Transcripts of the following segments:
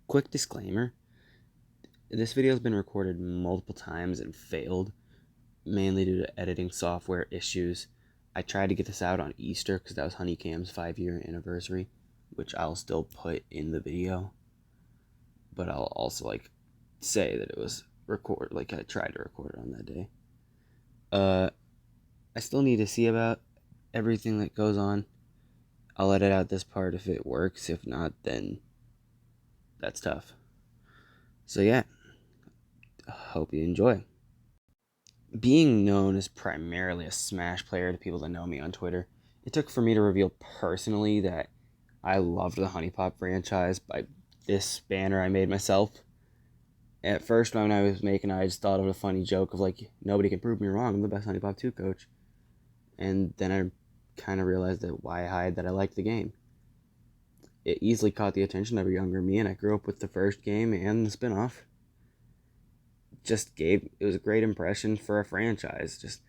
Quick disclaimer, this video has been recorded multiple times and failed, mainly due to editing software issues. I tried to get this out on Easter because that was Huniecam's 5-year anniversary, which I'll still put in the video. But I'll also say that it was recorded, I tried to record it on that day. I still need to see about everything that goes on. I'll edit out this part if it works. If not, then that's tough. So yeah, hope you enjoy. Being known as primarily a Smash player to people that know me on Twitter, it took for me to reveal personally that I loved the Huniepop franchise by this banner I made myself. At first, when I was making it, I just thought of a funny joke of nobody can prove me wrong, I'm the best Huniepop 2 coach. And then I kind of realized that why hide that I liked the game. It easily caught the attention of a younger me, and I grew up with the first game and the spin-off. It was a great impression for a franchise. Just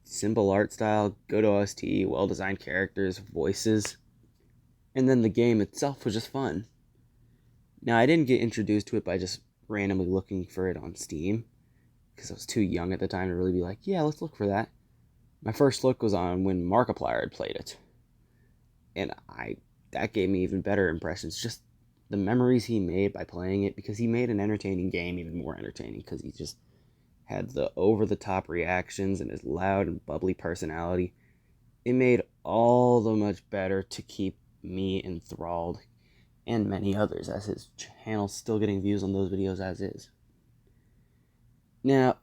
simple art style, good OST, well-designed characters, voices, and then the game itself was just fun. Now, I didn't get introduced to it by just randomly looking for it on Steam, because I was too young at the time to really be like, yeah, let's look for that. My first look was on when Markiplier had played it, and that gave me even better impressions. Just the memories he made by playing it, because he made an entertaining game even more entertaining, because he just had the over-the-top reactions and his loud and bubbly personality. It made all the much better to keep me enthralled, and many others, as his channel's still getting views on those videos as is. Now,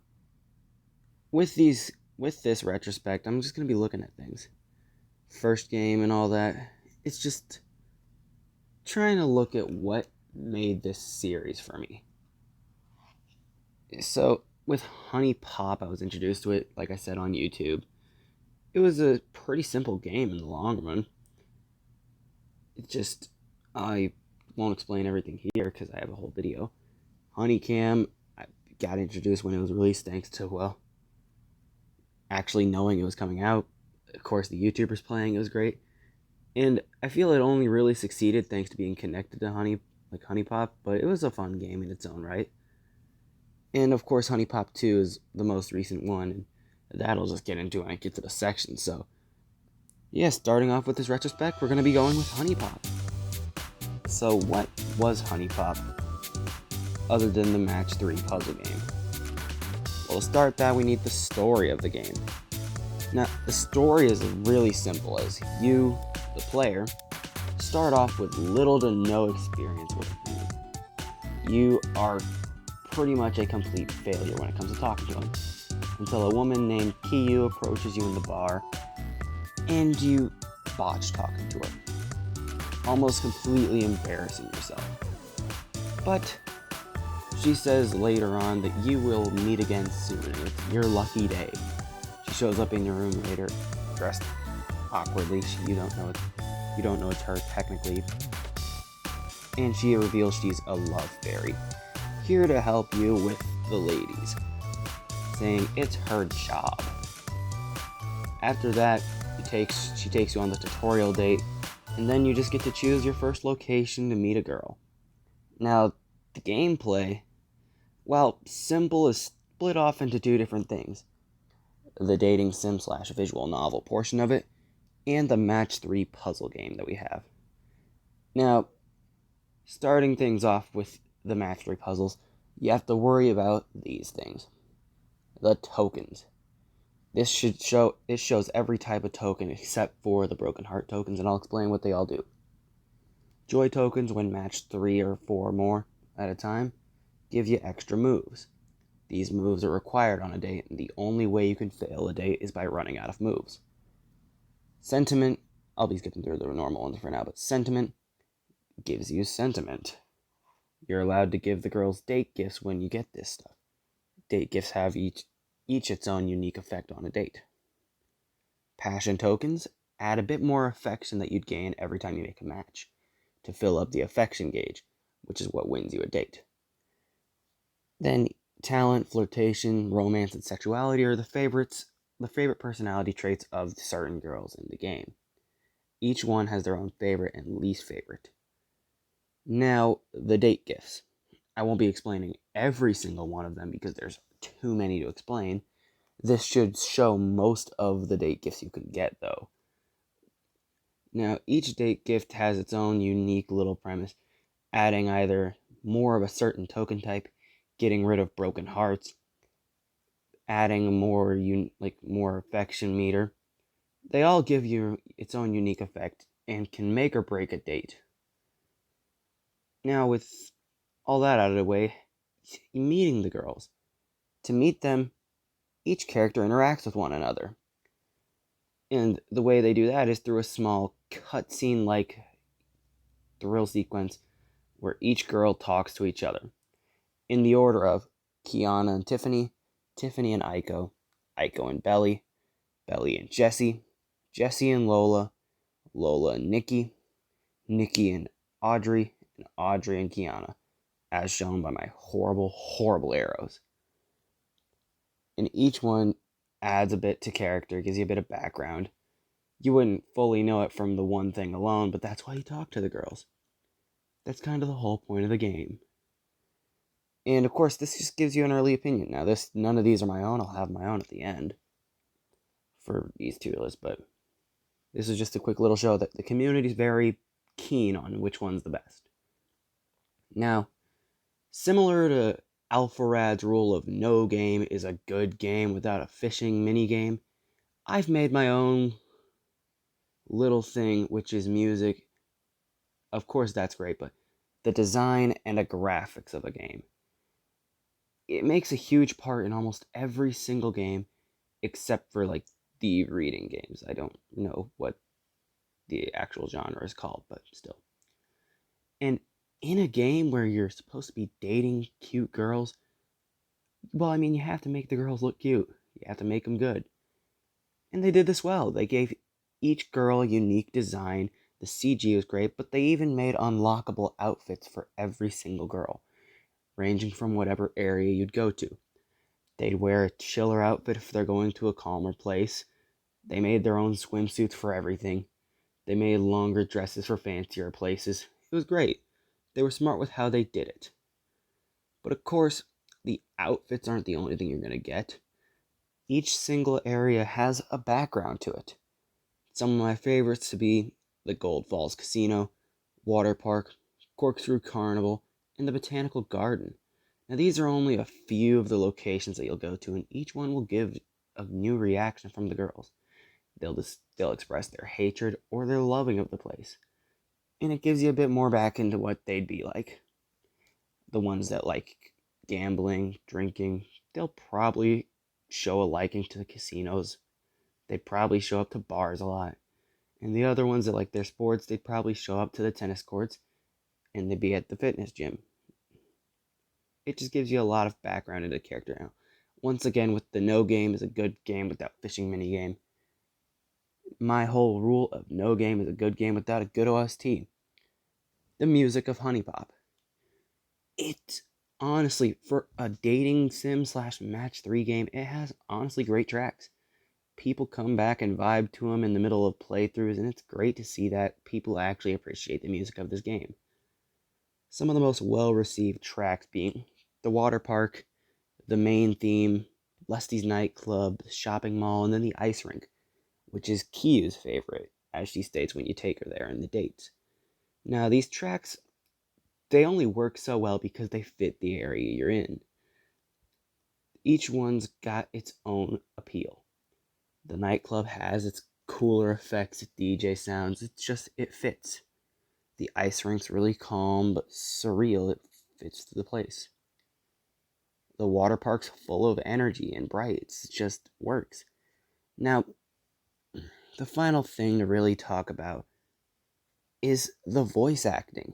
with this retrospect, I'm just going to be looking at things. First game and all that. It's just trying to look at what made this series for me. So, with Huniepop, I was introduced to it, like I said, on YouTube. It was a pretty simple game in the long run. I won't explain everything here because I have a whole video. Huniecam, I got introduced when it was released thanks to, actually knowing it was coming out. Of course, the YouTubers playing, it was great. And I feel it only really succeeded thanks to being connected to Huniepop, but it was a fun game in its own right. And of course, Huniepop 2 is the most recent one, and that'll just get into when I get to the section. So, yeah, starting off with this retrospect, we're going to be going with Huniepop. So, what was Huniepop, other than the Match 3 puzzle game? Well, to start that, we need the story of the game. Now, the story is really simple, as you, the player, start off with little to no experience with Hunie. You are pretty much a complete failure when it comes to talking to him, until a woman named Kiyu approaches you in the bar, and you botch talking to her, almost completely embarrassing yourself. But she says later on that you will meet again soon, and it's your lucky day. She shows up in your room later, dressed awkwardly. You don't know it's her technically, and she reveals she's a love fairy, here to help you with the ladies, saying it's her job. After that, she takes you on the tutorial date, and then you just get to choose your first location to meet a girl. Now, the gameplay, while simple, is split off into two different things: the dating sim / visual novel portion of it, and the Match 3 puzzle game that we have. Now, starting things off with the Match 3 puzzles, you have to worry about these things. The tokens. It shows every type of token except for the Broken Heart tokens, and I'll explain what they all do. Joy tokens, when matched 3 or 4 more at a time, give you extra moves. These moves are required on a date, and the only way you can fail a date is by running out of moves. Sentiment, I'll be skipping through the normal ones for now, but sentiment gives you sentiment. You're allowed to give the girls date gifts when you get this stuff. Date gifts have each its own unique effect on a date. Passion tokens add a bit more affection that you'd gain every time you make a match, to fill up the affection gauge, which is what wins you a date. Then talent, flirtation, romance, and sexuality are the favorite personality traits of certain girls in the game. Each one has their own favorite and least favorite. Now, the date gifts. I won't be explaining every single one of them because there's too many to explain. This should show most of the date gifts you can get, though. Now, each date gift has its own unique little premise, adding either more of a certain token type, getting rid of broken hearts, adding more affection meter. They all give you its own unique effect and can make or break a date. Now, with all that out of the way, meeting the girls. To meet them, each character interacts with one another. And the way they do that is through a small cutscene like thrill sequence where each girl talks to each other. In the order of Kiana and Tiffany, Tiffany and Aiko, Aiko and Belly, Belly and Jesse, Jesse and Lola, Lola and Nikki, Nikki and Audrey, and Audrey and Kiana, as shown by my horrible, horrible arrows. And each one adds a bit to character, gives you a bit of background. You wouldn't fully know it from the one thing alone, but that's why you talk to the girls. That's kind of the whole point of the game. And of course, this just gives you an early opinion. Now, none of these are my own. I'll have my own at the end for these two lists, but this is just a quick little show that the community is very keen on which one's the best. Now, similar to Alpharad's rule of no game is a good game without a fishing minigame, I've made my own little thing, which is music. Of course, that's great, but the design and the graphics of a game. It makes a huge part in almost every single game, except for like the reading games. I don't know what the actual genre is called, but still. And in a game where you're supposed to be dating cute girls, well, I mean, you have to make the girls look cute. You have to make them good. And they did this well. They gave each girl a unique design. The CG was great, but they even made unlockable outfits for every single girl, ranging from whatever area you'd go to. They'd wear a chiller outfit if they're going to a calmer place. They made their own swimsuits for everything. They made longer dresses for fancier places. It was great. They were smart with how they did it. But of course, the outfits aren't the only thing you're going to get. Each single area has a background to it. Some of my favorites to be the Gold Falls Casino, Water Park, Corkscrew Carnival, and the Botanical Garden. Now these are only a few of the locations that you'll go to, and each one will give a new reaction from the girls. They'll express their hatred or their loving of the place. And it gives you a bit more back into what they'd be like. The ones that like gambling, drinking, they'll probably show a liking to the casinos. They'd probably show up to bars a lot. And the other ones that like their sports, they'd probably show up to the tennis courts and they'd be at the fitness gym. It just gives you a lot of background into the character now. Once again, with the no game is a good game without fishing minigame. My whole rule of no game is a good game without a good OST. The music of Huniepop. It honestly, for a dating sim / match 3 game, it has honestly great tracks. People come back and vibe to them in the middle of playthroughs, and it's great to see that people actually appreciate the music of this game. Some of the most well-received tracks being the water park, the main theme, Lesty's nightclub, the shopping mall, and then the ice rink, which is Kiyu's favorite, as she states when you take her there in the dates. Now, these tracks, they only work so well because they fit the area you're in. Each one's got its own appeal. The nightclub has its cooler effects, DJ sounds, it fits. The ice rink's really calm but surreal, it fits to the place. The water park's full of energy and bright, it just works. Now, the final thing to really talk about is the voice acting.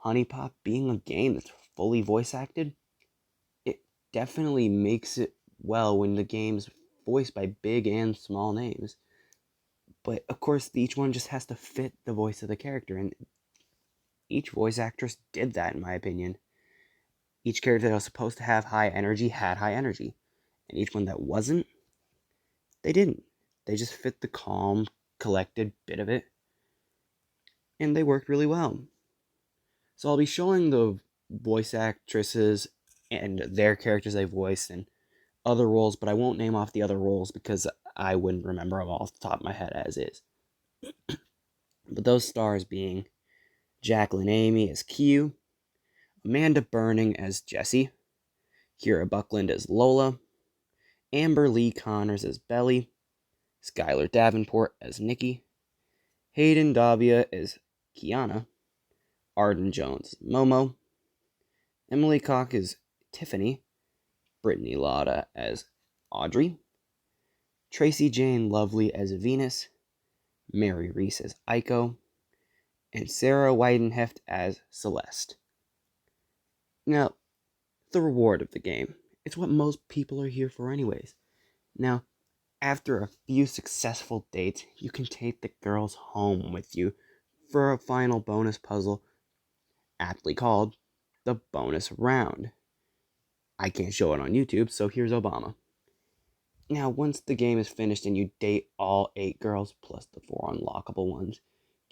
Huniepop being a game that's fully voice acted, it definitely makes it well when the game's voiced by big and small names. But of course, each one just has to fit the voice of the character, and each voice actress did that, in my opinion. Each character that was supposed to have high energy had high energy, and each one that wasn't, they didn't. They just fit the calm, collected bit of it, and they worked really well. So I'll be showing the voice actresses and their characters they voiced and other roles, but I won't name off the other roles because I wouldn't remember them off the top of my head as is. But those stars being Jacqueline Amy as Q, Amanda Burning as Jessie, Kira Buckland as Lola, Amber Lee Connors as Belly, Skylar Davenport as Nikki, Hayden Davia as Kiana, Arden Jones as Momo, Emily Koch as Tiffany, Brittany Lotta as Audrey, Tracy Jane Lovely as Venus, Mary Reese as Aiko, and Sarah Weidenheft as Celeste. Now, the reward of the game. It's what most people are here for anyways. Now, after a few successful dates, you can take the girls home with you for a final bonus puzzle, aptly called the bonus round. I can't show it on YouTube, so here's Obama. Now, once the game is finished and you date all 8 girls plus the 4 unlockable ones,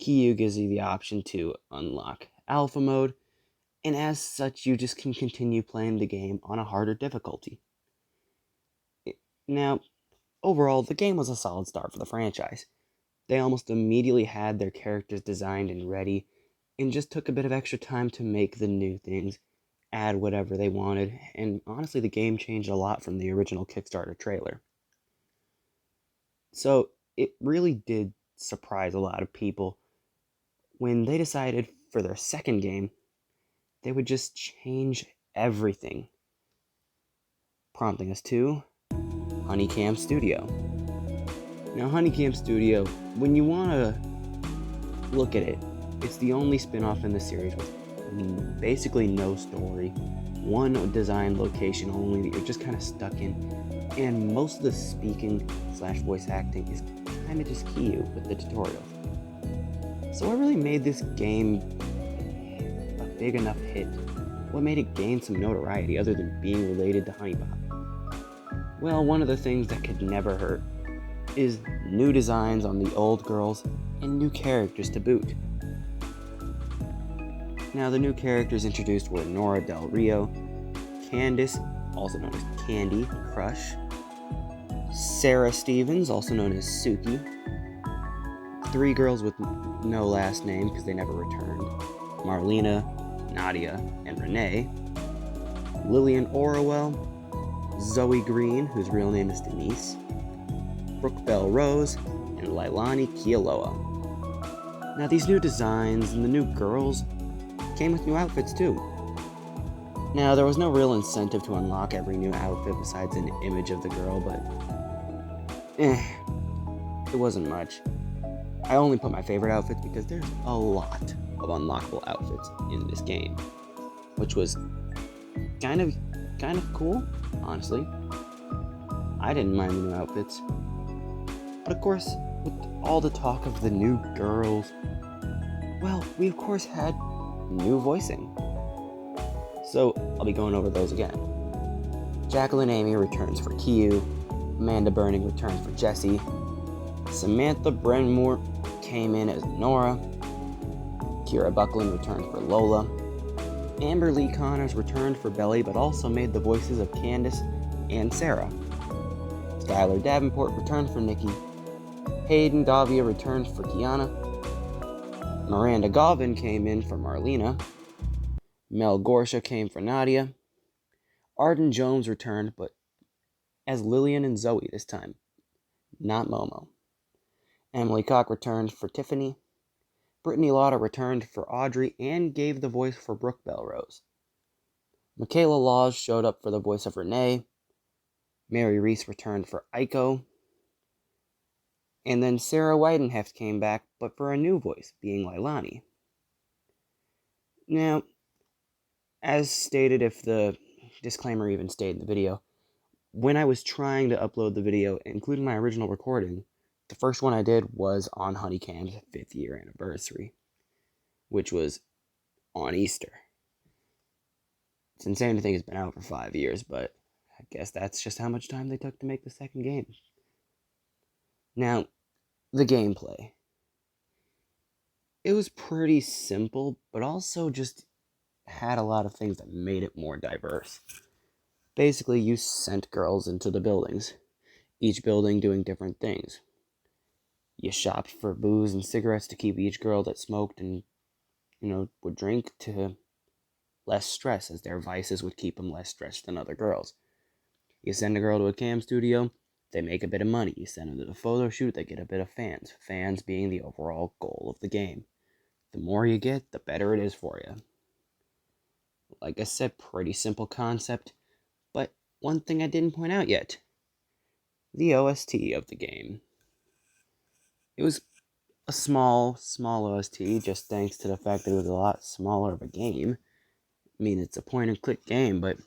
Kiyu gives you the option to unlock alpha mode, and as such, you just can continue playing the game on a harder difficulty. Now, overall, the game was a solid start for the franchise. They almost immediately had their characters designed and ready, and just took a bit of extra time to make the new things, add whatever they wanted, and honestly, the game changed a lot from the original Kickstarter trailer. So, it really did surprise a lot of people when they decided for their second game, they would just change everything, prompting us to Huniepop Studio. Now, Huniepop Studio, when you want to look at it, it's the only spin-off in the series with basically no story, one design location only that you're just kind of stuck in, and most of the speaking / voice acting is kind of just Kiyu with the tutorials. So what really made this game a big enough hit? What made it gain some notoriety other than being related to Huniepop? Well, one of the things that could never hurt is new designs on the old girls and new characters to boot. Now, the new characters introduced were Nora Del Rio, Candice, also known as Candy Crush, Sarah Stevens, also known as Suki, 3 girls with no last name because they never returned, Marlena, Nadia, and Renee, Lillian Orwell, Zoe Green, whose real name is Denise, Brooke Bell Rose, and Lailani Kialoa. Now, these new designs and the new girls came with new outfits too. Now, there was no real incentive to unlock every new outfit besides an image of the girl, but it wasn't much. I only put my favorite outfits because there's a lot of unlockable outfits in this game, which was kind of cool, honestly. I didn't mind the new outfits. But of course, with all the talk of the new girls, well, we of course had new voicing. So I'll be going over those again. Jacqueline Amy returns for Kiyu, Amanda Burning returns for Jessie, Samantha Brenmore came in as Nora, Kira Buckland returned for Lola, Amber Lee Connors returned for Belly but also made the voices of Candice and Sarah, Skylar Davenport returned for Nikki, Hayden Davia returned for Kiana, Miranda Govin came in for Marlena, Mel Gorsha came for Nadia, Arden Jones returned, but as Lillian and Zoe this time, not Momo. Emily Koch returned for Tiffany, Brittany Lotta returned for Audrey and gave the voice for Brooke Bell Rose. Michaela Laws showed up for the voice of Renee, Mary Reese returned for Aiko, and then Sarah Weidenheft came back, but for a new voice, being Lailani. Now, as stated, if the disclaimer even stayed in the video, when I was trying to upload the video, including my original recording, the first one I did was on Huniepop's 5th year anniversary, which was on Easter. It's insane to think it's been out for 5 years, but I guess that's just how much time they took to make the second game. Now, the gameplay. It was pretty simple, but also just had a lot of things that made it more diverse. Basically, you sent girls into the buildings, each building doing different things. You shopped for booze and cigarettes to keep each girl that smoked and, would drink to less stress, as their vices would keep them less stressed than other girls. You send a girl to a cam studio, they make a bit of money. You send them to the photo shoot, they get a bit of fans. Fans being the overall goal of the game. The more you get, the better it is for you. Like I said, pretty simple concept, but one thing I didn't point out yet. The OST of the game. It was a small OST, just thanks to the fact that it was a lot smaller of a game. I mean, it's a point-and-click game, but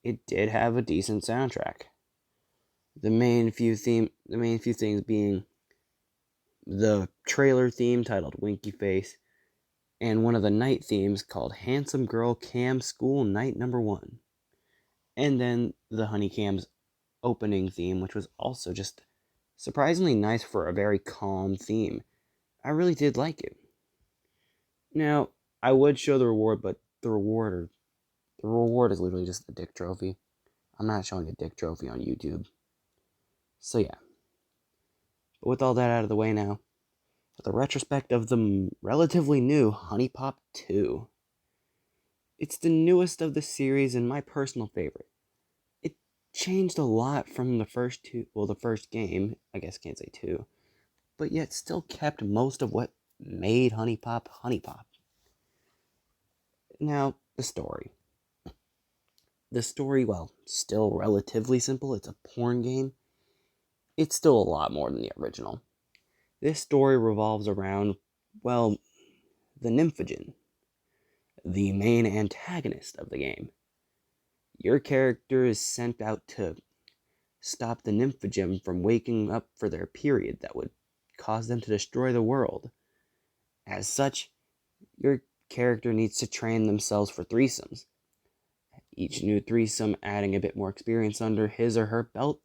it did have a decent soundtrack. The main few things being the trailer theme titled Winky Face, and one of the night themes called Handsome Girl Cam School Night Number 1. And then the Honeycam's opening theme, which was also just surprisingly nice for a very calm theme. I really did like it. Now, I would show the reward, but the reward is literally just a dick trophy. I'm not showing a dick trophy on YouTube. So yeah. But with all that out of the way now, the retrospect of the relatively new Huniepop 2. It's the newest of the series and my personal favorite. It changed a lot from the first game, I guess can't say two, but yet still kept most of what made Huniepop Huniepop. Now, the story. The story, well, still relatively simple. It's a porn game. It's still a lot more than the original. This story revolves around, well, the Nymphogen, the main antagonist of the game. Your character is sent out to stop the Nymphogen from waking up for their period that would cause them to destroy the world. As such, your character needs to train themselves for threesomes. Each new threesome adding a bit more experience under his or her belt,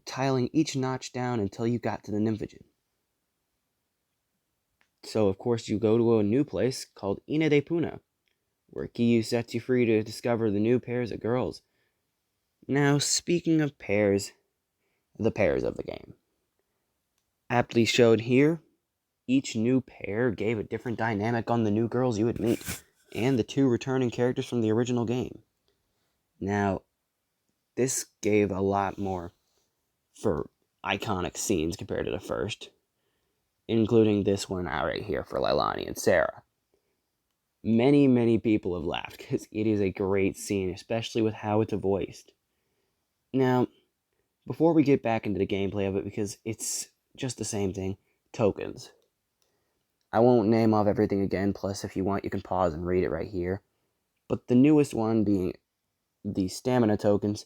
tiling each notch down until you got to the Nymphogen. So, of course, you go to a new place called Ina de Puna, where Kiyu sets you free to discover the new pairs of girls. Now, speaking of pairs, the pairs of the game. Aptly showed here, each new pair gave a different dynamic on the new girls you would meet, and the two returning characters from the original game. Now, this gave a lot more for iconic scenes compared to the first, including this one right here for Leilani and Sarah. Many people have laughed because it is a great scene, especially with how it's voiced. Now, before we get back into the gameplay of it, because it's just the same thing, tokens. I won't name off everything again, plus if you want you can pause and read it right here. But the newest one being the stamina tokens.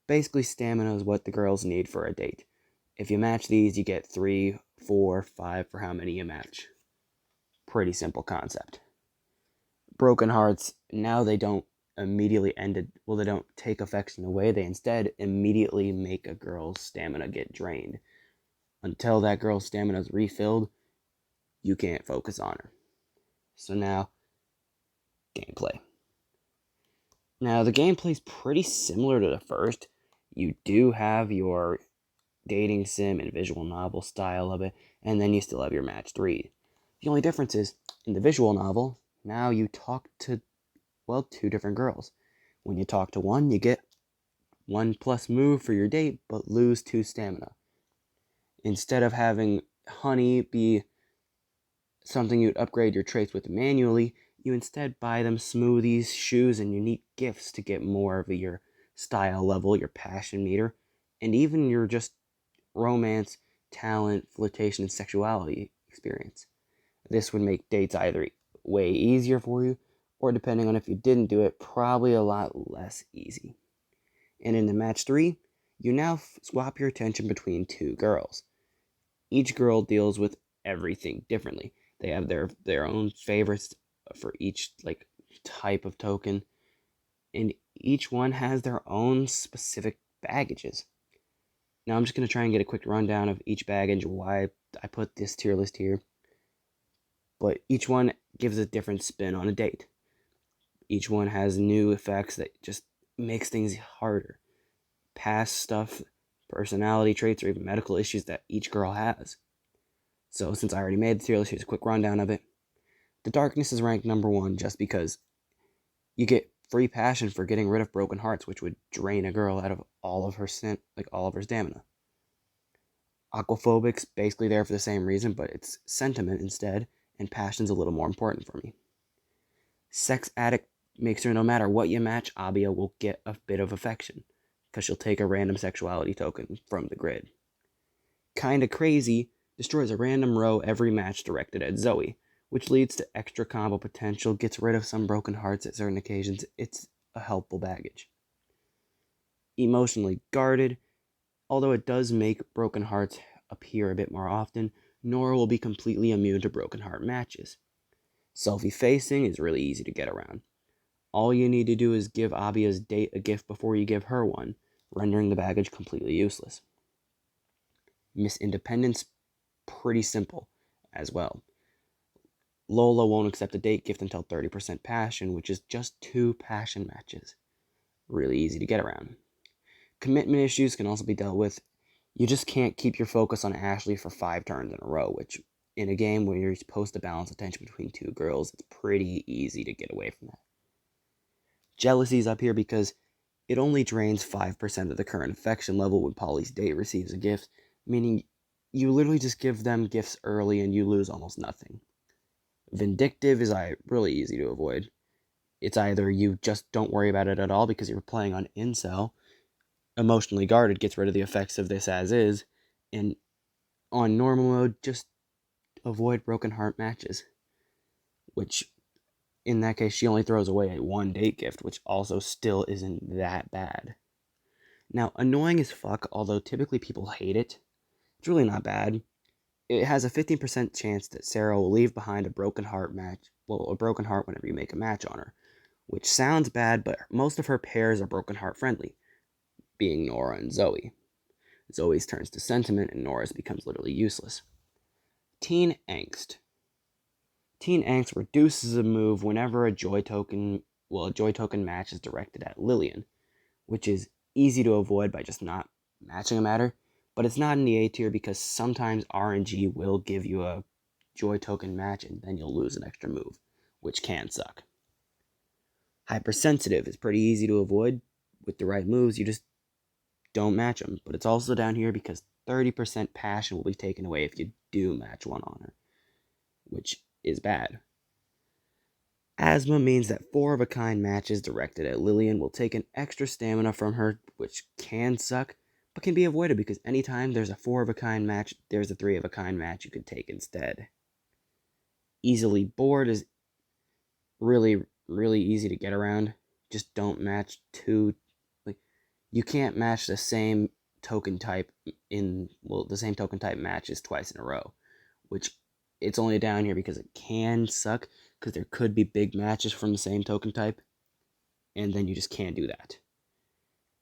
Basically, stamina is what the girls need for a date. If you match these, you get 3, 4, 5 for how many you match. Pretty simple concept. Broken hearts, now they don't immediately they don't take affection away, they instead immediately make a girl's stamina get drained. Until that girl's stamina is refilled, you can't focus on her. So now, gameplay. Now, the gameplay's pretty similar to the first. You do have your dating sim and visual novel style of it, and then you still have your match 3. The only difference is, in the visual novel, now you talk to, two different girls. When you talk to one, you get 1+ move for your date, but lose 2 stamina. Instead of having Honey be something you'd upgrade your traits with manually, you instead buy them smoothies, shoes, and unique gifts to get more of your style level, your passion meter, and even your just romance, talent, flirtation, and sexuality experience. This would make dates either way easier for you, or depending on if you didn't do it, probably a lot less easy. And in the match 3, you now swap your attention between 2 girls. Each girl deals with everything differently. They have their own favorites for each type of token, and each one has their own specific baggages. Now I'm just going to try and get a quick rundown of each baggage, why I put this tier list here. But each one gives a different spin on a date. Each one has new effects that just makes things harder. Past stuff, personality traits, or even medical issues that each girl has. So since I already made the tier list, here's a quick rundown of it. The Darkness is ranked number 1 just because you get free passion for getting rid of broken hearts, which would drain a girl out of all of her stamina. Aquaphobic's basically there for the same reason, but it's sentiment instead, and passion's a little more important for me. Sex Addict makes her no matter what you match, Abia will get a bit of affection, because she'll take a random sexuality token from the grid. Kinda Crazy destroys a random row every match directed at Zoe, which leads to extra combo potential, gets rid of some broken hearts at certain occasions. It's a helpful baggage. Emotionally Guarded, although it does make broken hearts appear a bit more often, Nora will be completely immune to broken heart matches. Self-effacing is really easy to get around. All you need to do is give Abia's date a gift before you give her one, rendering the baggage completely useless. Miss Independence, pretty simple as well. Lola won't accept a date gift until 30% passion, which is just 2 passion matches. Really easy to get around. Commitment issues can also be dealt with. You just can't keep your focus on Ashley for 5 turns in a row, which in a game where you're supposed to balance attention between 2 girls, it's pretty easy to get away from that. Jealousy's up here because it only drains 5% of the current affection level when Polly's date receives a gift, meaning you literally just give them gifts early and you lose almost nothing. Vindictive is really easy to avoid. It's either you just don't worry about it at all because you're playing on Incel. Emotionally Guarded gets rid of the effects of this as is. And on normal mode, just avoid broken heart matches. Which, in that case, she only throws away a 1 date gift, which also still isn't that bad. Now, Annoying as fuck, although typically people hate it, it's really not bad. It has a 15% chance that Sarah will leave behind a broken heart whenever you make a match on her, which sounds bad, but most of her pairs are broken heart friendly, being Nora and Zoe. Zoe's turns to sentiment and Nora's becomes literally useless. Teen Angst. Teen Angst reduces a move whenever a joy token match is directed at Lillian, which is easy to avoid by just not matching a matter. But it's not in the A tier because sometimes RNG will give you a joy token match and then you'll lose an extra move, which can suck. Hypersensitive is pretty easy to avoid. With the right moves, you just don't match them. But it's also down here because 30% passion will be taken away if you do match one on her, which is bad. Asthma means that 4-of-a-kind matches directed at Lillian will take an extra stamina from her, which can suck, but can be avoided because anytime there's a 4-of-a-kind match, there's a 3-of-a-kind match you could take instead. Easily Bored is really, really easy to get around. Just don't match you can't match the same token type matches twice in a row, which it's only down here because it can suck, because there could be big matches from the same token type, and then you just can't do that.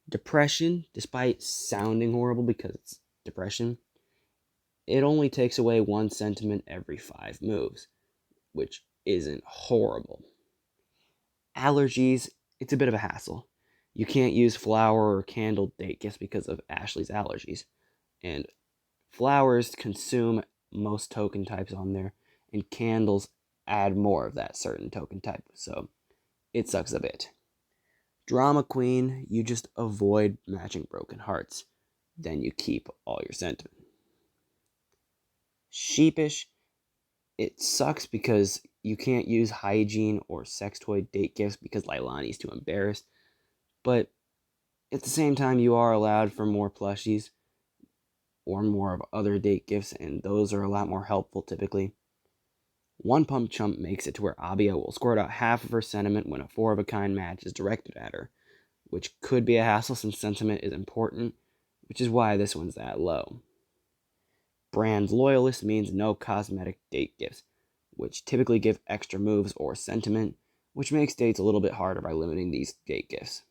Depression, despite sounding horrible because it's depression, it only takes away 1 sentiment every 5 moves, which isn't horrible. Allergies, it's a bit of a hassle. You can't use flower or candle date gifts because of Ashley's allergies, and flowers consume most token types on there, and candles add more of that certain token type, so it sucks a bit. Drama Queen, you just avoid matching broken hearts, then you keep all your sentiment. Sheepish, it sucks because you can't use hygiene or sex toy date gifts because Leilani's too embarrassed, but at the same time you are allowed for more plushies or more of other date gifts, and those are a lot more helpful typically. One Pump Chump makes it to where Abia will squirt out half of her sentiment when a 4-of-a-kind match is directed at her, which could be a hassle since sentiment is important, which is why this one's that low. Brand Loyalist means no cosmetic date gifts, which typically give extra moves or sentiment, which makes dates a little bit harder by limiting these date gifts.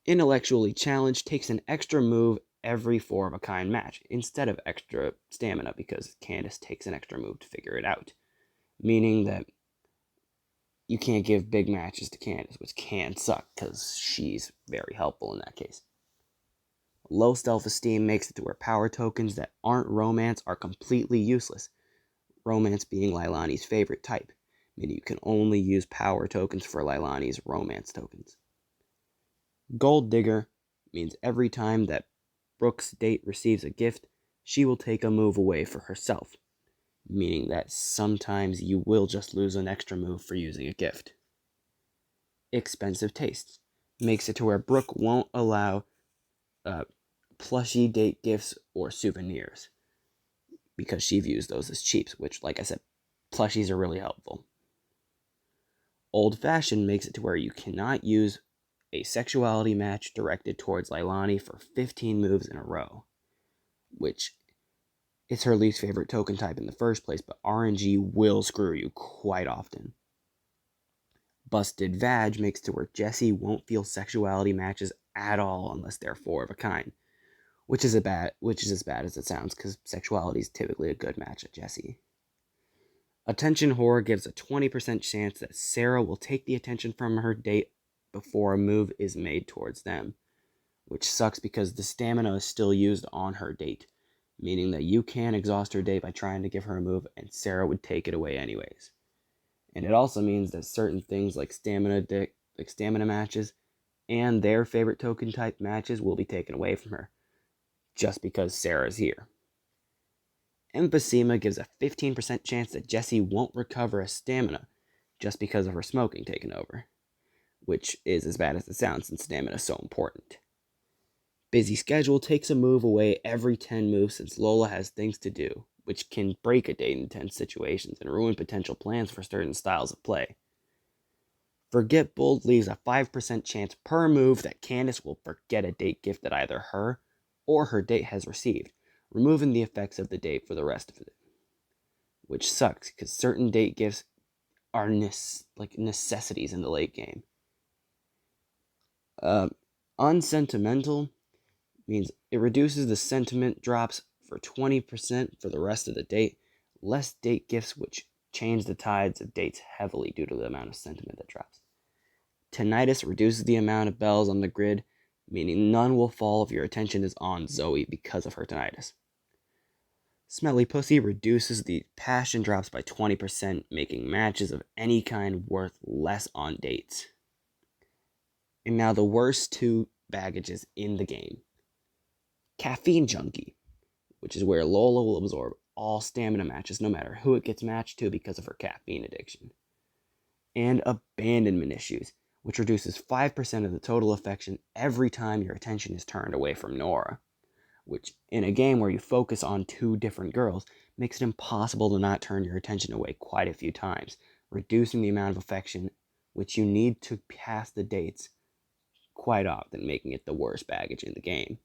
Intellectually Challenged takes an extra move every 4-of-a-kind match instead of extra stamina because Candace takes an extra move to figure it out, meaning that you can't give big matches to Candace, which can suck because she's very helpful in that case. Low self-esteem makes it to where power tokens that aren't romance are completely useless, romance being Leilani's favorite type, meaning you can only use power tokens for Leilani's romance tokens. Gold Digger means every time that Brooke's date receives a gift, she will take a move away for herself, meaning that sometimes you will just lose an extra move for using a gift. Expensive Tastes makes it to where Brooke won't allow plushy date gifts or souvenirs because she views those as cheap, which, like I said, plushies are really helpful. Old Fashioned makes it to where you cannot use a sexuality match directed towards Leilani for 15 moves in a row, which is her least favorite token type in the first place, but RNG will screw you quite often. Busted Vag makes it to where Jessie won't feel sexuality matches at all unless they're 4 of a kind, which is as bad as it sounds, because sexuality is typically a good match at Jessie. Attention Whore gives a 20% chance that Sarah will take the attention from her date before a move is made towards them, which sucks because the stamina is still used on her date, meaning that you can exhaust her date by trying to give her a move and Sarah would take it away anyways. And it also means that certain things like stamina matches and their favorite token type matches will be taken away from her, just because Sarah's here. Emphysema gives a 15% chance that Jessie won't recover a stamina just because of her smoking taking over, which is as bad as it sounds since stamina is so important. Busy Schedule takes a move away every 10 moves since Lola has things to do, which can break a date in tense situations and ruin potential plans for certain styles of play. Forget Bold leaves a 5% chance per move that Candace will forget a date gift that either her or her date has received, removing the effects of the date for the rest of it. Which sucks, because certain date gifts are necessities in the late game. Unsentimental means it reduces the sentiment drops for 20% for the rest of the date, less date gifts which change the tides of dates heavily due to the amount of sentiment that drops. Tinnitus reduces the amount of bells on the grid, meaning none will fall if your attention is on Zoe because of her tinnitus. Smelly Pussy reduces the passion drops by 20%, making matches of any kind worth less on dates. And now the worst 2 baggages in the game. Caffeine Junkie, which is where Lola will absorb all stamina matches no matter who it gets matched to because of her caffeine addiction. And Abandonment Issues, which reduces 5% of the total affection every time your attention is turned away from Nora, which in a game where you focus on 2 different girls makes it impossible to not turn your attention away quite a few times, reducing the amount of affection which you need to pass the dates quite often, making it the worst baggage in the game.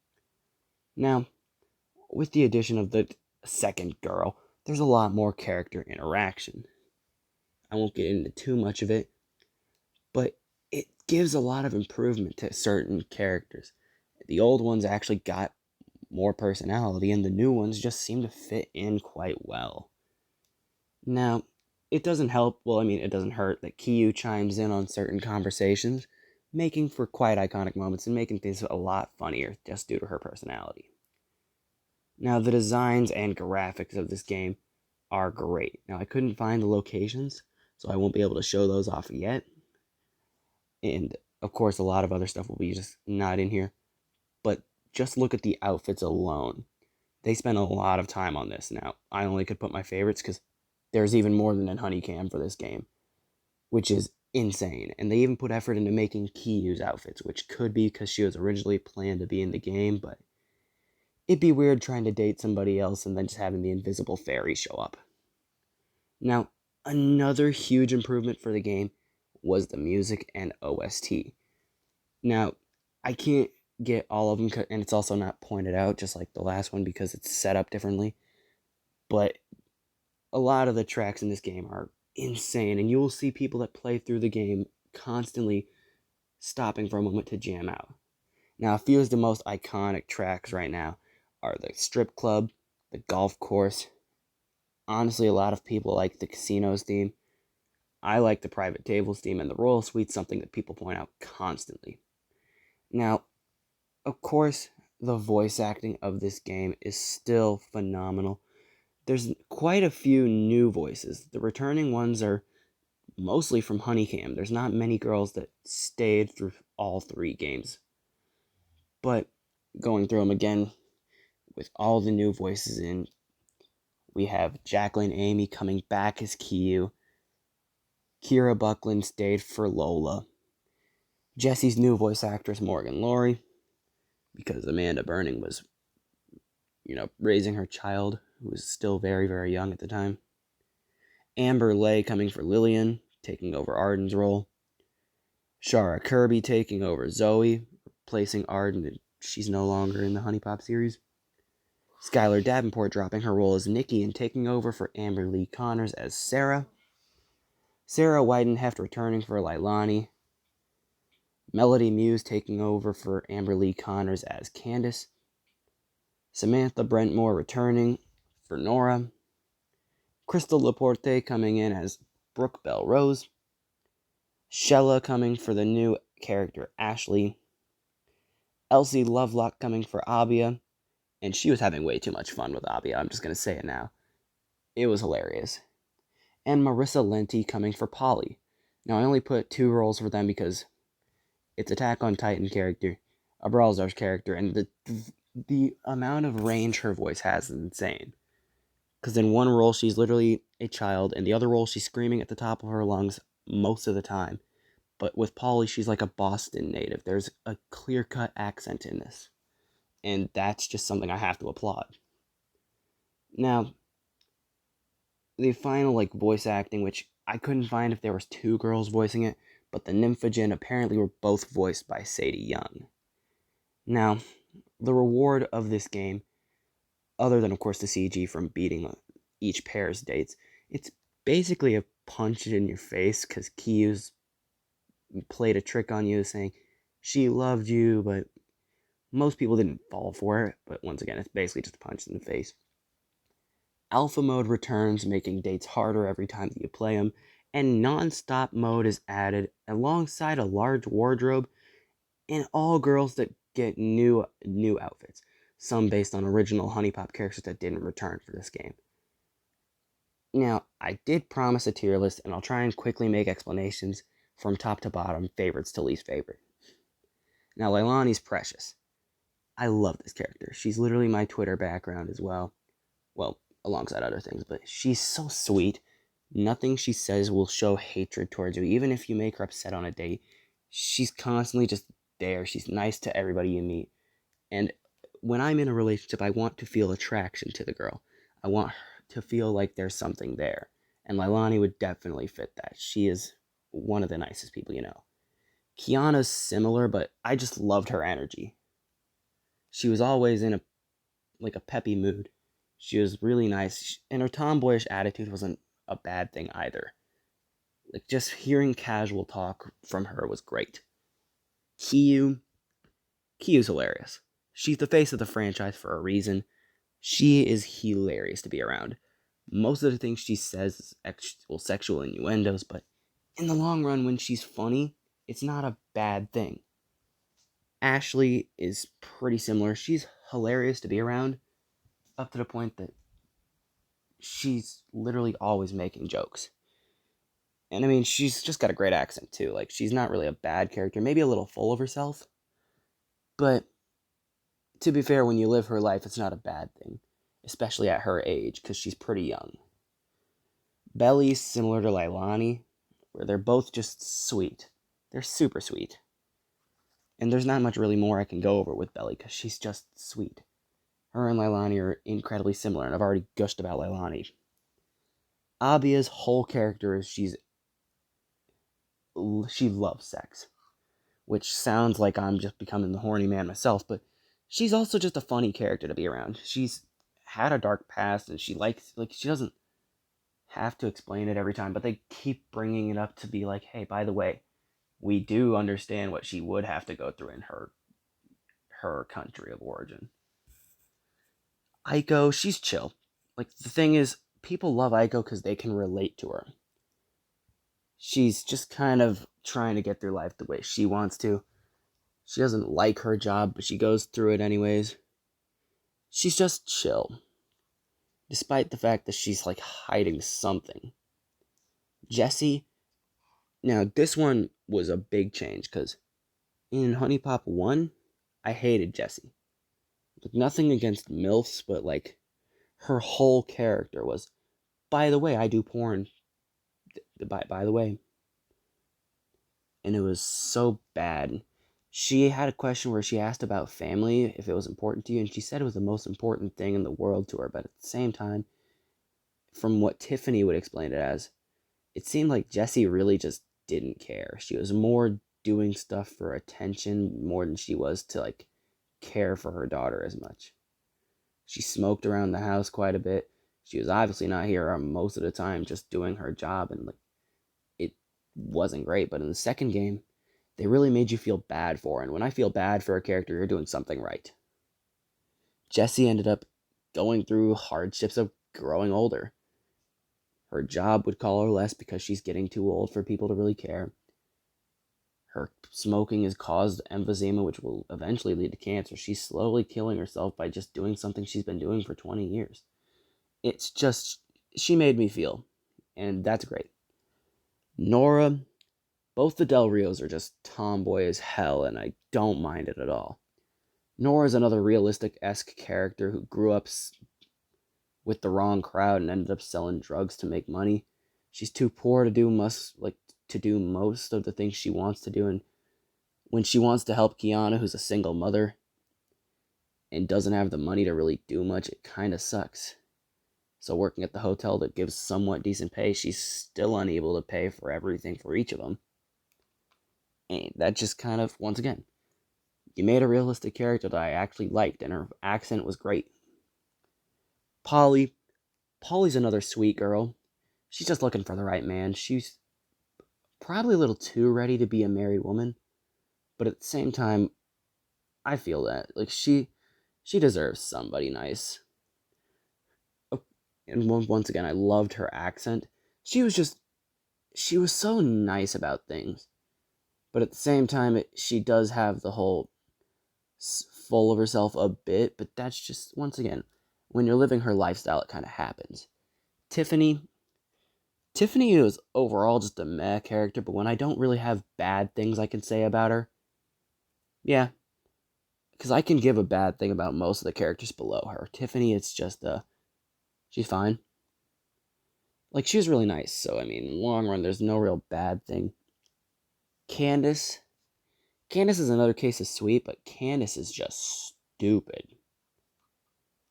Now, with the addition of the second girl, there's a lot more character interaction. I won't get into too much of it, but it gives a lot of improvement to certain characters. The old ones actually got more personality, and the new ones just seem to fit in quite well. Now, it doesn't hurt that Kiyu chimes in on certain conversations, making for quite iconic moments and making things a lot funnier just due to her personality. Now, the designs and graphics of this game are great. Now, I couldn't find the locations, so I won't be able to show those off yet. And, of course, a lot of other stuff will be just not in here. But just look at the outfits alone. They spent a lot of time on this. Now, I only could put my favorites because there's even more than a Honeycam for this game, which is insane. And they even put effort into making Kiyu's outfits, which could be because she was originally planned to be in the game, but it'd be weird trying to date somebody else and then just having the invisible fairy show up. Now, another huge improvement for the game was the music and OST. Now, I can't get all of them, and it's also not pointed out just like the last one because it's set up differently, but a lot of the tracks in this game are insane, and you will see people that play through the game constantly stopping for a moment to jam out. Now, a few of the most iconic tracks right now are the strip club, the golf course. Honestly, a lot of people like the casino's theme. I like the private tables theme and the royal suite, something that people point out constantly. Now, of course, the voice acting of this game is still phenomenal. There's quite a few new voices. The returning ones are mostly from Honeycam. There's not many girls that stayed through all 3 games. But going through them again, with all the new voices in, we have Jacqueline Amy coming back as Kiyu. Kira Buckland stayed for Lola. Jessie's new voice actress, Morgan Laurie, because Amanda Burning was, raising her child, who was still very, very young at the time. Amber Leigh coming for Lillian, taking over Arden's role. Shara Kirby taking over Zoe, replacing Arden, and she's no longer in the Huniepop series. Skylar Davenport dropping her role as Nikki and taking over for Amber Lee Connors as Sarah. Sarah Weidenheft returning for Leilani. Melody Muse taking over for Amber Lee Connors as Candace. Samantha Brentmore returning for Nora. Crystal Laporte coming in as Brooke Bell Rose. Shella coming for the new character Ashley. Elsie Lovelock coming for Abia. And she was having way too much fun with Abia, I'm just going to say it now. It was hilarious. And Marissa Lenti coming for Polly. Now, I only put 2 roles for them because it's Attack on Titan character, a Brawl Stars character, and the amount of range her voice has is insane. Because in one role, she's literally a child, and the other role, she's screaming at the top of her lungs most of the time. But with Polly, she's like a Boston native. There's a clear-cut accent in this. And that's just something I have to applaud. Now, the final voice acting, which I couldn't find if there was 2 girls voicing it, but the Nymphogen apparently were both voiced by Sadie Young. Now, the reward of this game, other than of course the CG from beating each pair's dates, it's basically a punch in your face because Kiyu's played a trick on you saying she loved you, but most people didn't fall for it. But once again, it's basically just a punch in the face. Alpha mode returns, making dates harder every time that you play them, and non-stop mode is added alongside a large wardrobe and all girls that get new outfits, some based on original Huniepop characters that didn't return for this game. Now, I did promise a tier list, and I'll try and quickly make explanations from top to bottom, favorites to least favorite. Now, Leilani's precious. I love this character. She's literally my Twitter background as well. Well, alongside other things, but she's so sweet. Nothing she says will show hatred towards you, even if you make her upset on a date. She's constantly just there. She's nice to everybody you meet. And when I'm in a relationship, I want to feel attraction to the girl. I want her to feel like there's something there. And Leilani would definitely fit that. She is one of the nicest people you know. Kiana's similar, but I just loved her energy. She was always in a peppy mood. She was really nice, and her tomboyish attitude wasn't a bad thing either. Just hearing casual talk from her was great. Kiyu's hilarious. She's the face of the franchise for a reason. She is hilarious to be around. Most of the things she says is sexual innuendos, but in the long run, when she's funny, it's not a bad thing. Ashley is pretty similar. She's hilarious to be around, up to the point that she's literally always making jokes. And I mean, she's just got a great accent too. She's not really a bad character, maybe a little full of herself. But to be fair, when you live her life, it's not a bad thing, especially at her age, because she's pretty young. Belly's similar to Leilani, where they're both just sweet. They're super sweet. And there's not much really more I can go over with Belly, because she's just sweet. Her and Leilani are incredibly similar, and I've already gushed about Leilani. Abia's whole character is she loves sex, which sounds like I'm just becoming the horny man myself, but she's also just a funny character to be around. She's had a dark past, and she likes, she doesn't have to explain it every time, but they keep bringing it up to be like, hey, by the way, we do understand what she would have to go through in her country of origin. Aiko, she's chill. The thing is, people love Aiko because they can relate to her. She's just kind of trying to get through life the way she wants to. She doesn't like her job, but she goes through it anyways. She's just chill, despite the fact that she's like hiding something. Jessie, now this one was a big change because in Huniepop 1, I hated Jessie. Like, nothing against MILFs, but like her whole character was, by the way, I do porn. By the way. And it was so bad. She had a question where she asked about family, if it was important to you, and she said it was the most important thing in the world to her, but at the same time, from what Tiffany would explain it as, it seemed like Jessie really just didn't care. She was more doing stuff for attention more than she was to like care for her daughter as much. She smoked around the house quite a bit. She was obviously not here most of the time, just doing her job, and like it wasn't great. But in the second game, they really made you feel bad for her. And when I feel bad for a character, you're doing something right. Jessie ended up going through hardships of growing older. Her job would call her less because she's getting too old for people to really care. Her smoking has caused emphysema, which will eventually lead to cancer. She's slowly killing herself by just doing something she's been doing for 20 years. It's just, she made me feel, and that's great. Nora, both the Del Rios are just tomboy as hell, and I don't mind it at all. Nora's another realistic-esque character who grew up with the wrong crowd and ended up selling drugs to make money. She's too poor to do most of the things she wants to do, and when she wants to help Kiana, who's a single mother and doesn't have the money to really do much, it kind of sucks. So working at the hotel that gives somewhat decent pay, she's still unable to pay for everything for each of them. And that just kind of, once again, you made a realistic character that I actually liked, and her accent was great. Polly's another sweet girl. She's just looking for the right man. She's probably a little too ready to be a married woman, but at the same time, I feel that like she deserves somebody nice. Oh, and once again, I loved her accent. She was so nice about things, but at the same time, she does have the whole full of herself a bit. But that's just, once again, when you're living her lifestyle, it kind of happens. Tiffany is overall just a meh character, but when I don't really have bad things I can say about her, yeah, because I can give a bad thing about most of the characters below her. Tiffany, it's just, she's fine. Like, she was really nice, so, I mean, in the long run, there's no real bad thing. Candace is another case of sweet, but Candace is just stupid.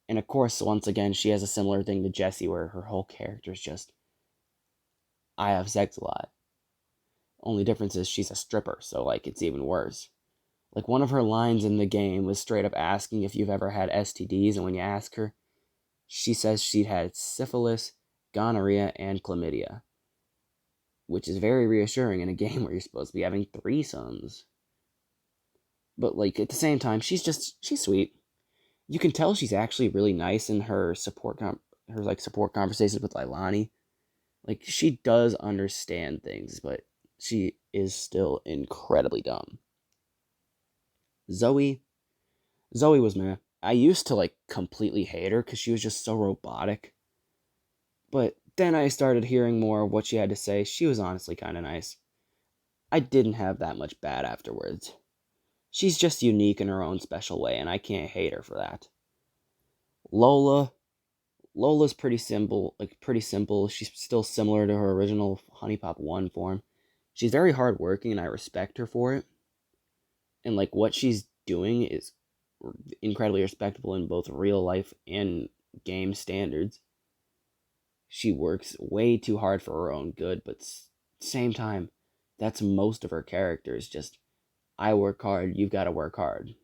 And of course, once again, she has a similar thing to Jessie, where her whole character is just, I have sex a lot. Only difference is she's a stripper, so, like, it's even worse. Like, one of her lines in the game was straight up asking if you've ever had STDs, and when you ask her, she says she'd had syphilis, gonorrhea, and chlamydia. Which is very reassuring in a game where you're supposed to be having threesomes. But, like, at the same time, she's sweet. You can tell she's actually really nice in her support conversations with Leilani. Like, she does understand things, but she is still incredibly dumb. Zoe was meh. I used to, like, completely hate her because she was just so robotic. But then I started hearing more of what she had to say. She was honestly kind of nice. I didn't have that much bad afterwards. She's just unique in her own special way, and I can't hate her for that. Lola's pretty simple. She's still similar to her original Huniepop 1 form. She's very hardworking, and I respect her for it. And, like, what she's doing is incredibly respectable in both real life and game standards. She works way too hard for her own good, but same time, that's most of her characters. Just, I work hard, you've got to work hard.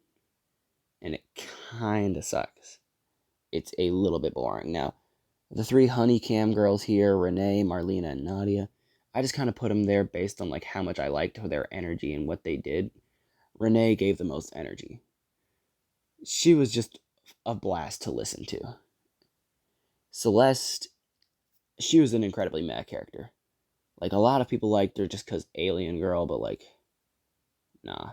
And it kind of sucks. It's a little bit boring. Now, the three honey cam girls here, Renee, Marlena, and Nadia, I just kind of put them there based on like how much I liked their energy and what they did. Renee gave the most energy. She was just a blast to listen to. Celeste, she was an incredibly meh character. Like, a lot of people liked her just because alien girl, but, like, nah,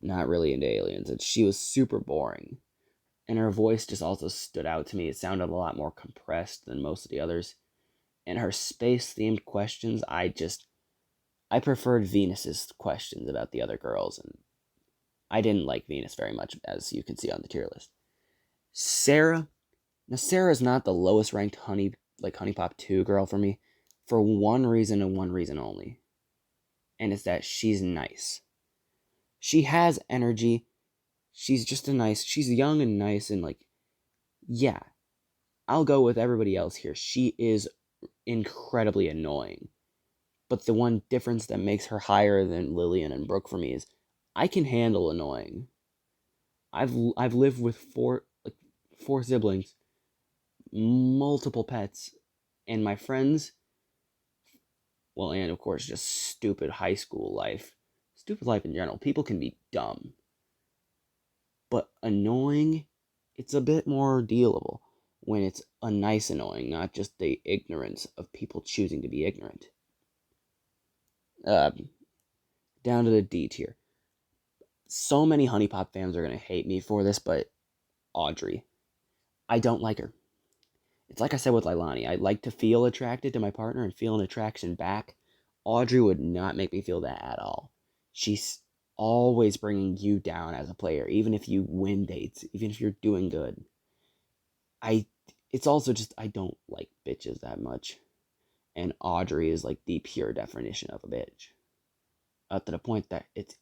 not really into aliens. And she was super boring. And her voice just also stood out to me. It sounded a lot more compressed than most of the others. And her space-themed questions, I preferred Venus's questions about the other girls, and I didn't like Venus very much, as you can see on the tier list. Sarah, now Sarah's not the lowest ranked Huniepop 2 girl for me, for one reason and one reason only. And it's that she's nice. She has energy. She's young and nice, and like, yeah, I'll go with everybody else here. She is incredibly annoying. But the one difference that makes her higher than Lillian and Brooke for me is I can handle annoying. I've lived with four siblings, multiple pets, and my friends, well, and of course just stupid high school life. Stupid life in general. People can be dumb. But annoying, it's a bit more dealable when it's a nice annoying, not just the ignorance of people choosing to be ignorant. Down to the D tier. So many Huniepop fans are going to hate me for this, but Audrey. I don't like her. It's like I said with Leilani. I like to feel attracted to my partner and feel an attraction back. Audrey would not make me feel that at all. She's always bringing you down as a player, even if you win dates, even if you're doing good. It's also just, I don't like bitches that much. And Audrey is like the pure definition of a bitch. Up to the point that it's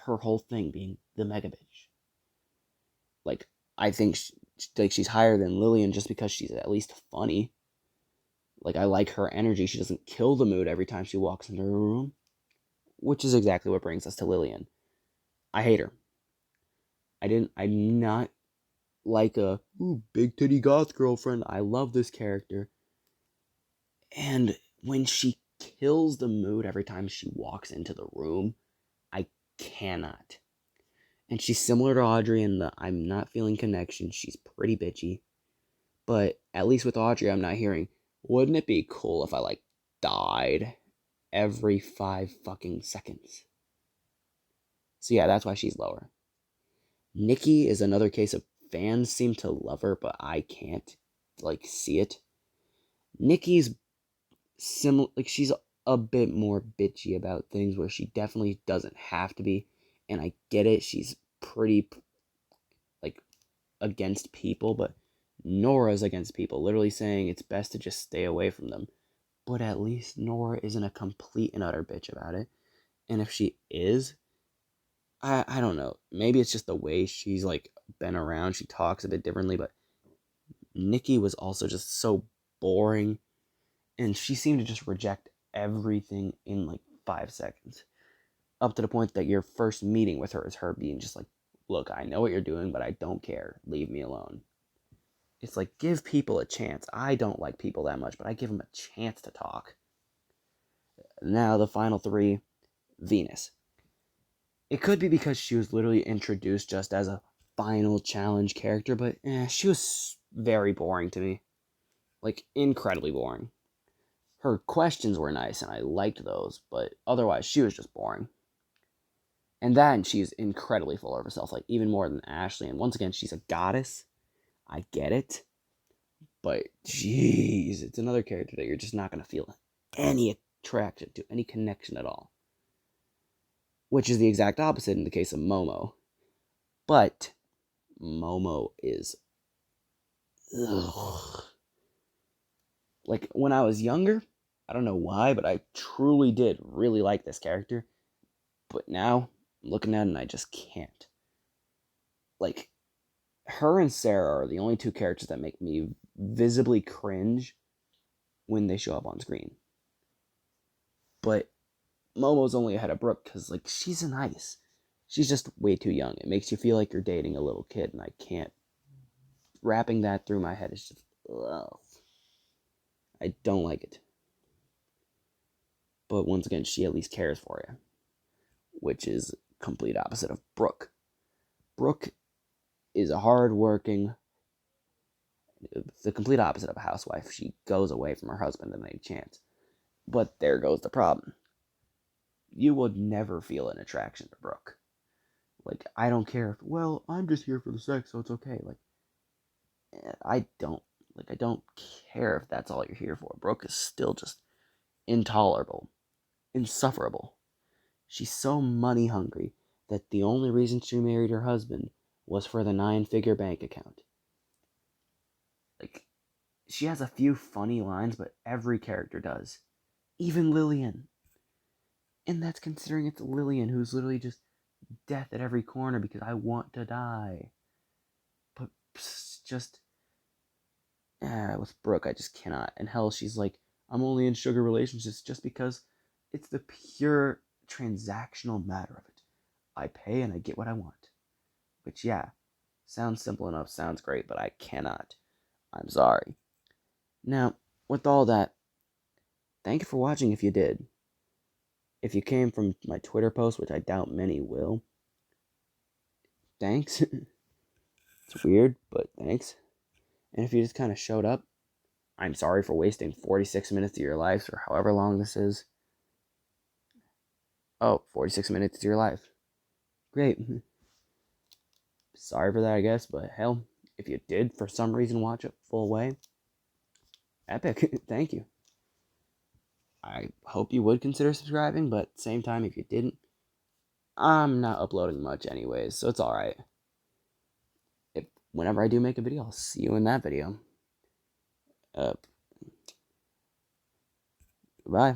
her whole thing being the mega bitch. Like, I think she's higher than Lillian just because she's at least funny. Like, I like her energy. She doesn't kill the mood every time she walks into a room. Which is exactly what brings us to Lillian. I hate her. I'm not like a big titty goth girlfriend. I love this character. And when she kills the mood every time she walks into the room, I cannot. And she's similar to Audrey in the I'm not feeling connection. She's pretty bitchy. But at least with Audrey, I'm not hearing, wouldn't it be cool if I, like, died every 5 fucking seconds? So yeah, that's why she's lower. Nikki is another case of fans seem to love her, but I can't, like, see it. Nikki's similar, like, she's a bit more bitchy about things where she definitely doesn't have to be. And I get it, she's pretty, like, against people, but Nora's against people, literally saying it's best to just stay away from them. But at least Nora isn't a complete and utter bitch about it. And if she is, I don't know. Maybe it's just the way she's, like, been around. She talks a bit differently, but Nikki was also just so boring. And she seemed to just reject everything in, like, 5 seconds. Up to the point that your first meeting with her is her being just like, look, I know what you're doing, but I don't care. Leave me alone. It's like, give people a chance. I don't like people that much, but I give them a chance to talk. Now, the final 3, Venus. It could be because she was literally introduced just as a final challenge character, but she was very boring to me. Like, incredibly boring. Her questions were nice, and I liked those, but otherwise, she was just boring. And then she's incredibly full of herself, like, even more than Ashley. And once again, she's a goddess. I get it. But, jeez, it's another character that you're just not going to feel any attraction to, any connection at all. Which is the exact opposite in the case of Momo. But Momo is... ugh. Like, when I was younger, I don't know why, but I truly did really like this character. But now, I'm looking at it and I just can't. Like, her and Sarah are the only 2 characters that make me visibly cringe when they show up on screen. But Momo's only ahead of Brooke because, like, she's nice. She's just way too young. It makes you feel like you're dating a little kid, and I can't. Wrapping that through my head is just, ugh. I don't like it. But once again, she at least cares for you, which is complete opposite of Brooke. Brooke is a hard-working, the complete opposite of a housewife. She goes away from her husband at any chance. But there goes the problem. You would never feel an attraction to Brooke. Like, I don't care if, well, I'm just here for the sex, so it's okay. Like, I don't, I don't care if that's all you're here for. Brooke is still just intolerable, insufferable. She's so money hungry that the only reason she married her husband was for the 9-figure bank account. Like, she has a few funny lines, but every character does. Even Lillian. And that's considering it's Lillian, who's literally just death at every corner because I want to die. But just, with Brooke, I just cannot. And hell, she's like, I'm only in sugar relationships just because it's the pure transactional matter of it. I pay and I get what I want. Which, yeah, sounds simple enough, sounds great, but I cannot. I'm sorry. Now, with all that, thank you for watching if you did. If you came from my Twitter post, which I doubt many will, thanks. It's weird, but thanks. And if you just kind of showed up, I'm sorry for wasting 46 minutes of your life, or however long this is. Oh, 46 minutes of your life. Great. Sorry for that, I guess, but hell, if you did for some reason watch it full way, epic. Thank you. I hope you would consider subscribing, but at the same time, if you didn't, I'm not uploading much anyways, so it's alright. If whenever I do make a video, I'll see you in that video. Bye.